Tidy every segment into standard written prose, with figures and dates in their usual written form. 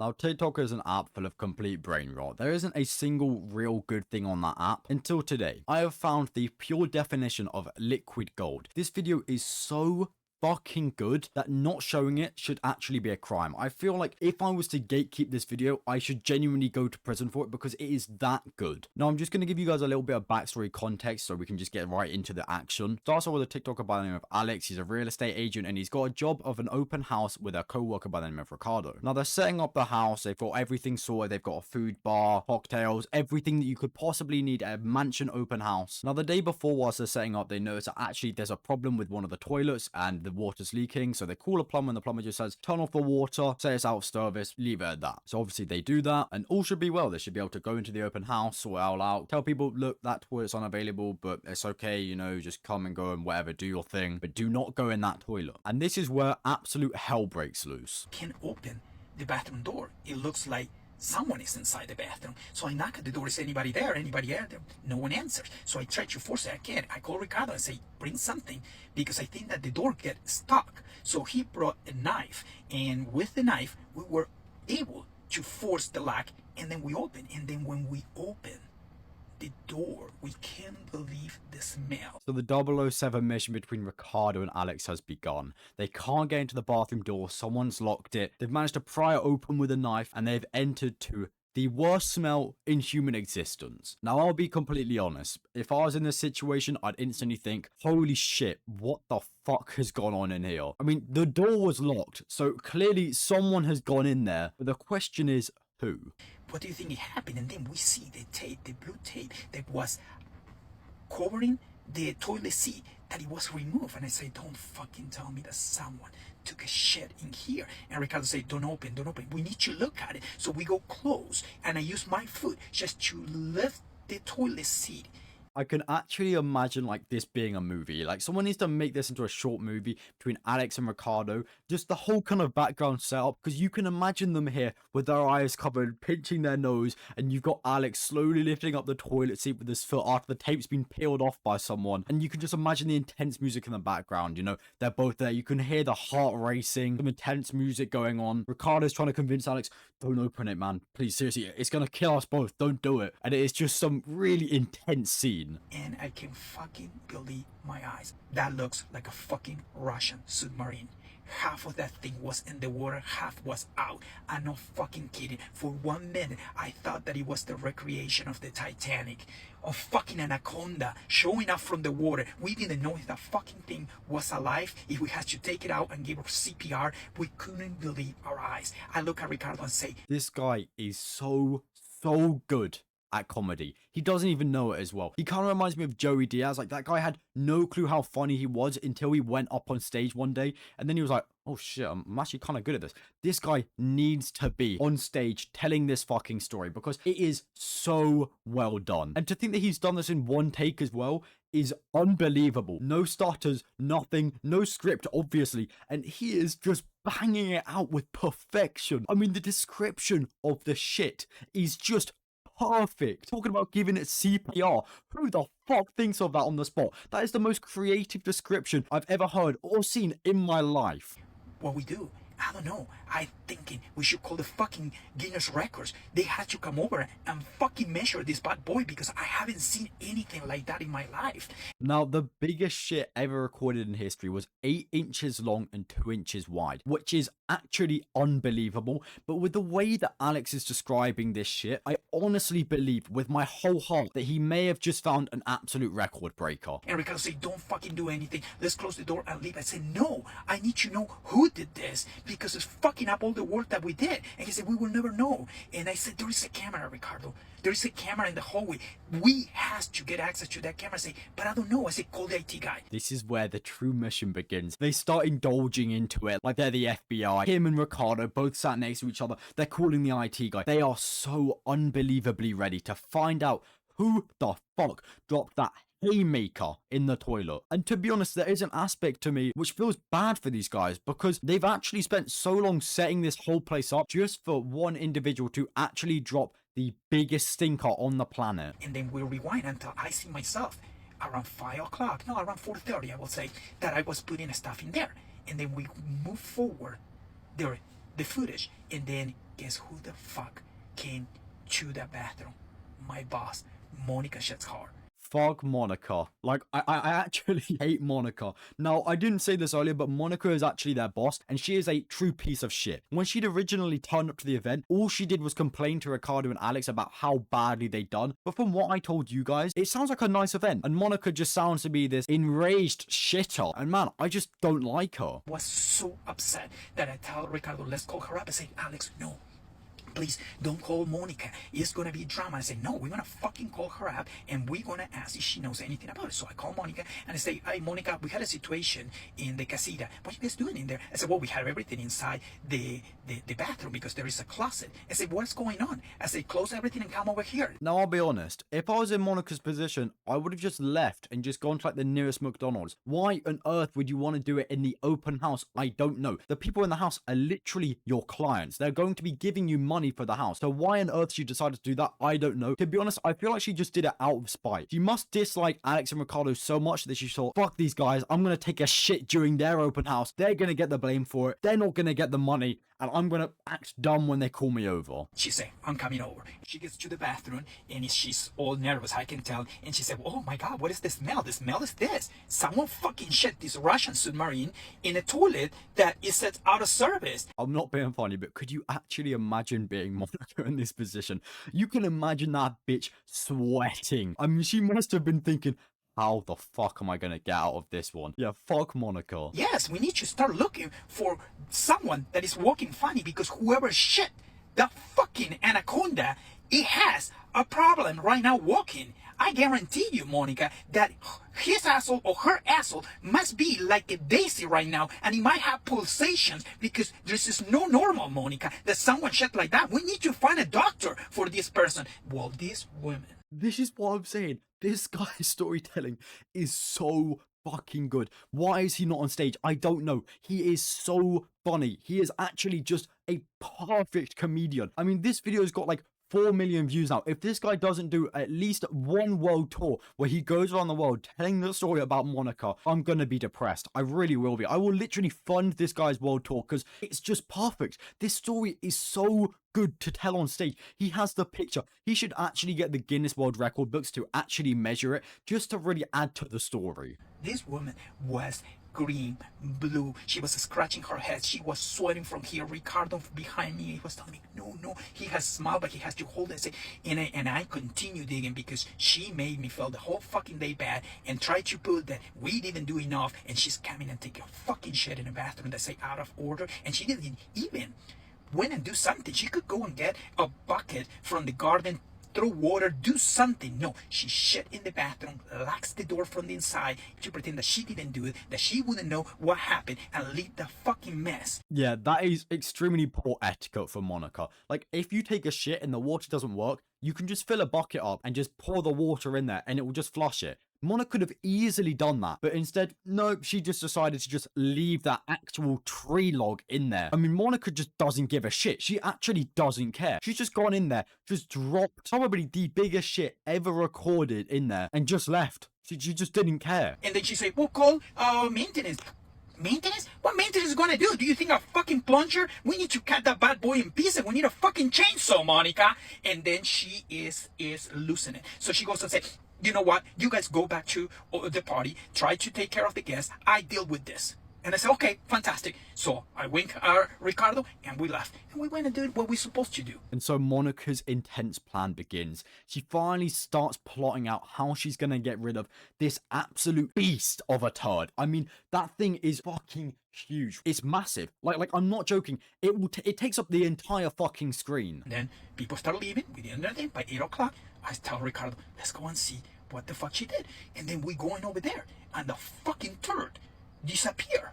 Now, TikTok is an app full of complete brain rot. There isn't a single real good thing on that app until today. I have found the pure definition of liquid gold. This video is so fucking good that not showing it should actually be a crime. I feel like if I was to gatekeep this video, I should genuinely go to prison for it because it is that good. Now, I'm just going to give you guys a little bit of backstory context so we can just get right into the action. Starts off with a TikToker by the name of Alex. He's a real estate agent and he's got a job of an open house with a co-worker by the name of Ricardo. Now, they're setting up the house. They've got everything sorted. They've got a food bar, cocktails, everything that you could possibly need at a mansion open house. Now, the day before, whilst they're setting up, they notice that actually there's a problem with one of the toilets and the water's leaking. So they call a plumber and the plumber just says, turn off the water, say it's out of service, leave it at that. So obviously they do that and all should be well. They should be able to go into the open house, sort it all out, tell people, look, that toilet's unavailable, but it's okay, you know, just come and go and whatever, do your thing, but do not go in that toilet. And this is where absolute hell breaks loose. Can't open the bathroom door. It looks like someone is inside the bathroom. So I knock at the door. Is anybody there? Anybody there? No one answers. So I try to force it. I can't. I call Ricardo and say, bring something, because I think that the door gets stuck. So he brought a knife, and with the knife, we were able to force the lock, and then we open. And then when we open the door, we can't believe the smell. So the 007 mission between Ricardo and Alex has begun. They can't get into the bathroom door, someone's locked it, they've managed to pry it open with a knife, and they've entered to the worst smell in human existence. Now, I'll be completely honest. If I was in this situation, I'd instantly think, holy shit, what the fuck has gone on in here? I mean, the door was locked, so clearly someone has gone in there, but the question is, who? What do you think happened? And then we see the tape, the blue tape that was covering the toilet seat, that it was removed. And I say, don't fucking tell me that someone took a shit in here. And Ricardo said, don't open, don't open. We need to look at it. So we go close, and I use my foot just to lift the toilet seat. I can actually imagine like this being a movie. Like someone needs to make this into a short movie between Alex and Ricardo. Just the whole kind of background setup, because you can imagine them here with their eyes covered, pinching their nose, and you've got Alex slowly lifting up the toilet seat with his foot after the tape's been peeled off by someone. And you can just imagine the intense music in the background. You know, they're both there. You can hear the heart racing, some intense music going on. Ricardo's trying to convince Alex, don't open it, man. Please, seriously, it's gonna kill us both. Don't do it. And it is just some really intense scene. And I can fucking believe my eyes. That looks like a fucking Russian submarine. Half of that thing was in the water, half was out. I'm not fucking kidding. For 1 minute, I thought that it was the recreation of the Titanic. A fucking anaconda showing up from the water. We didn't know if that fucking thing was alive. If we had to take it out and give her CPR, we couldn't believe our eyes. I look at Ricardo and say, this guy is so good at comedy. He doesn't even know it as well. He kind of reminds me of Joey Diaz. Like, that guy had no clue how funny he was until he went up on stage one day, and then he was like, oh shit, I'm actually kind of good at this. This guy needs to be on stage telling this fucking story because it is so well done. And to think that he's done this in one take as well is unbelievable. No stutters, nothing, no script, obviously, and he is just banging it out with perfection. I mean, the description of the shit is just perfect. Talking about giving it CPR. Who the fuck thinks of that on the spot? That is the most creative description I've ever heard or seen in my life. what we do? I don't know. I'm thinking we should call the fucking Guinness Records. They had to come over and fucking measure this bad boy because I haven't seen anything like that in my life. Now, the biggest shit ever recorded in history was 8 inches long and 2 inches wide, which is actually unbelievable. But with the way that Alex is describing this shit, I honestly believe with my whole heart that he may have just found an absolute record breaker. And Ricardo said, don't fucking do anything. Let's close the door and leave. I said, no, I need to know who did this because it's fucking up all the work that we did. And he said, we will never know. And I said, there is a camera, Ricardo. There is a camera in the hallway. We has to get access to that camera. I say, but I don't know. I said, call the IT guy. This is where the true mission begins. They start indulging into it like they're the FBI. Him and Ricardo both sat next to each other. They're calling the IT guy. They are so unbelievably ready to find out who the fuck dropped that haymaker in the toilet. And to be honest, there is an aspect to me which feels bad for these guys because they've actually spent so long setting this whole place up just for one individual to actually drop the biggest stinker on the planet. And then we'll rewind until I see myself around 5 o'clock, no, around 4:30, I will say, that I was putting stuff in there. And then we move forward. There the footage. And then guess who the fuck came to the bathroom? My boss, Monica Schatzhar. Fuck Monica. Like, I actually hate Monica. Now, I didn't say this earlier, but Monica is actually their boss, and she is a true piece of shit. When she'd originally turned up to the event, all she did was complain to Ricardo and Alex about how badly they'd done. But from what I told you guys, it sounds like a nice event, and Monica just sounds to be this enraged shitter. And man, I just don't like her. Was so upset that I tell Ricardo, let's call her up and say, Alex, no. Please don't call Monica. It's gonna be drama. I say, no, we're gonna fucking call her up and we're gonna ask if she knows anything about it. So I call Monica and I say, hey, Monica, we had a situation in the casita. What are you guys doing in there? I said, well, we have everything inside the bathroom because there is a closet. I said, what's going on? I say, close everything and come over here. Now, I'll be honest. If I was in Monica's position, I would have just left and just gone to like the nearest McDonald's. Why on earth would you want to do it in the open house? I don't know. The people in the house are literally your clients. They're going to be giving you money for the house. So why on earth she decided to do that, I don't know. To be honest, I feel like she just did it out of spite. She must dislike Alex and Ricardo so much that she thought, fuck these guys, I'm gonna take a shit during their open house. They're gonna get the blame for it. They're not gonna get the money. And I'm gonna act dumb when they call me over. She said, I'm coming over. She gets to the bathroom and she's all nervous, I can tell. And she said, oh my God, what is the smell? The smell is this. Someone fucking shit this Russian submarine in a toilet that is set out of service. I'm not being funny, but could you actually imagine being Monica in this position? You can imagine that bitch sweating. I mean, she must have been thinking, how the fuck am I gonna get out of this one? Yeah, fuck Monica. Yes, we need to start looking for someone that is walking funny because whoever shit the fucking anaconda, it has a problem right now walking. I guarantee you, Monica, that his asshole or her asshole must be like a daisy right now, and it might have pulsations because this is no normal, Monica, that someone shit like that. We need to find a doctor for this person. Well, this woman. This is what I'm saying. This guy's storytelling is so fucking good. Why is he not on stage? I don't know. He is so funny. He is actually just a perfect comedian. I mean, this video's got like 4 million views now. If this guy doesn't do at least one world tour where he goes around the world telling the story about Monica, I'm gonna be depressed. I really will be. I will literally fund this guy's world tour because it's just perfect. This story is so good to tell on stage. He has the picture. He should actually get the Guinness World Record books to actually measure it just to really add to the story. This woman was green, blue. She was scratching her head. She was sweating from here. Ricardo behind me, he was telling me, no. He has smiled, but he has to hold it. And I continue digging because she made me feel the whole fucking day bad and tried to put that we didn't do enough. And she's coming and taking a fucking shit in the bathroom that's out of order. And she didn't even went and do something. She could go and get a bucket from the garden, throw water, do something. No, she shit in the bathroom, locks the door from the inside to pretend that she didn't do it, that she wouldn't know what happened, and leave the fucking mess. Yeah, that is extremely poor etiquette for Monica. Like, if you take a shit and the water doesn't work, you can just fill a bucket up and just pour the water in there and it will just flush it. Monica could have easily done that, but instead, no, she just decided to just leave that actual tree log in there. I mean, Monica just doesn't give a shit. She actually doesn't care. She's just gone in there, just dropped probably the biggest shit ever recorded in there and just left. She just didn't care. And then she said, we'll call maintenance. Maintenance? What maintenance is gonna do? Do you think a fucking plunger? We need to cut that bad boy in pieces. We need a fucking chainsaw, Monica. And then she is losing it. So she goes and says, you know what? You guys go back to the party. Try to take care of the guests. I deal with this. And I said, okay, fantastic. So I winked Ricardo and we left. And we went and did what we're supposed to do. And so Monica's intense plan begins. She finally starts plotting out how she's going to get rid of this absolute beast of a turd. I mean, that thing is fucking huge. It's massive. Like I'm not joking. It takes up the entire fucking screen. And then people start leaving. We didn't know that. By 8 o'clock, I tell Ricardo, let's go and see what the fuck she did. And then we going over there. And the fucking turd disappear.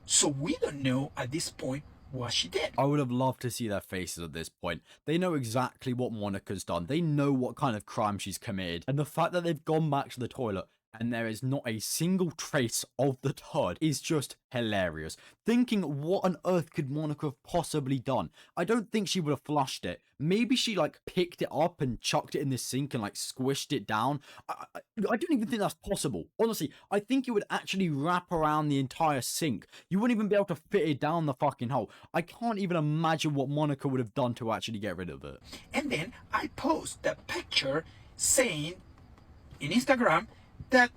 So we don't know at this point what she did. I would have loved to see their faces at this point. They know exactly what Monica's done. They know what kind of crime she's committed. And the fact that they've gone back to the toilet and there is not a single trace of the turd is just hilarious. Thinking what on earth could Monica have possibly done? I don't think she would have flushed it. Maybe she like picked it up and chucked it in the sink and like squished it down. I don't even think that's possible. Honestly, I think it would actually wrap around the entire sink. You wouldn't even be able to fit it down the fucking hole. I can't even imagine what Monica would have done to actually get rid of it. And then I post the picture saying in Instagram that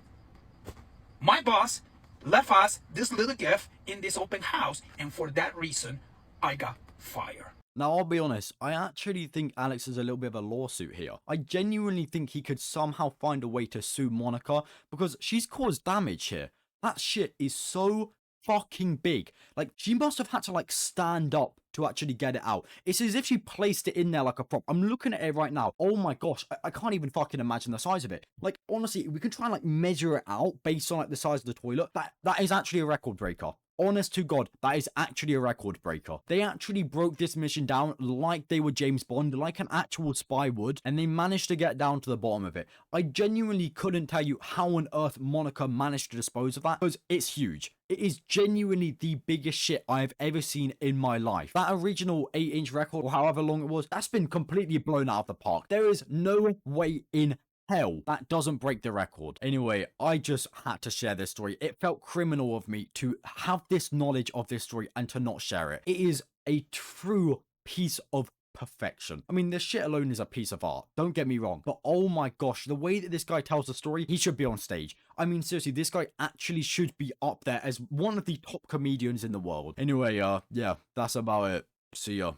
my boss left us this little gift in this open house, and for that reason, I got fired. Now, I'll be honest, I actually think Alex is a little bit of a lawsuit here. I genuinely think he could somehow find a way to sue Monica because she's caused damage here. That shit is so fucking big. Like, she must have had to, like, stand up to actually get it out. It's as if she placed it in there like a prop. I'm looking at it right now. Oh my gosh, I can't even fucking imagine the size of it. Like, honestly, we can try and, like, measure it out based on, like, the size of the toilet. That is actually a record breaker. Honest to God, that is actually a record breaker. They actually broke this mission down like they were James Bond, like an actual spy would, and they managed to get down to the bottom of it. I genuinely couldn't tell you how on earth Monica managed to dispose of that, because it's huge. It is genuinely the biggest shit I've ever seen in my life. That original 8-inch record, or however long it was, that's been completely blown out of the park. There is no way in hell that doesn't break the record. Anyway, I just had to share this story. It felt criminal of me to have this knowledge of this story and to not share it. It is a true piece of perfection. I mean, this shit alone is a piece of art. Don't get me wrong. But oh my gosh, the way that this guy tells the story, he should be on stage. I mean, seriously, this guy actually should be up there as one of the top comedians in the world. Anyway, yeah, that's about it. See ya.